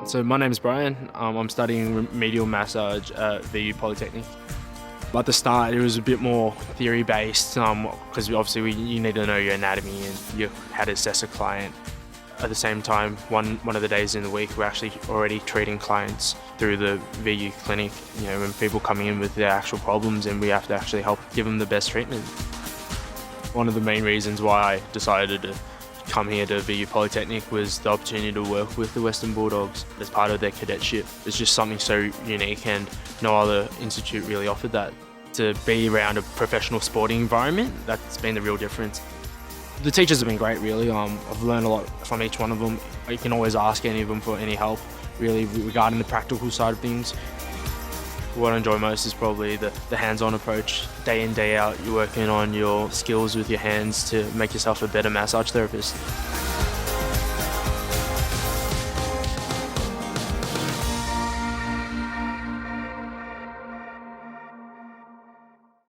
So my name is Brian. I'm studying remedial massage at VU Polytechnic. At the start, it was a bit more theory-based because obviously you need to know your anatomy and how to assess a client. At the same time, one of the days in the week, we're actually already treating clients through the VU clinic. You know, when people coming in with their actual problems, and we have to actually help give them the best treatment. One of the main reasons why I decided to come here to VU Polytechnic was the opportunity to work with the Western Bulldogs as part of their cadetship. It's just something so unique, and no other institute really offered that. To be around a professional sporting environment, that's been the real difference. The teachers have been great, really. I've learned a lot from each one of them. You can always ask any of them for any help, really, regarding the practical side of things. What I enjoy most is probably the hands-on approach. Day in, day out, you're working on your skills with your hands to make yourself a better massage therapist.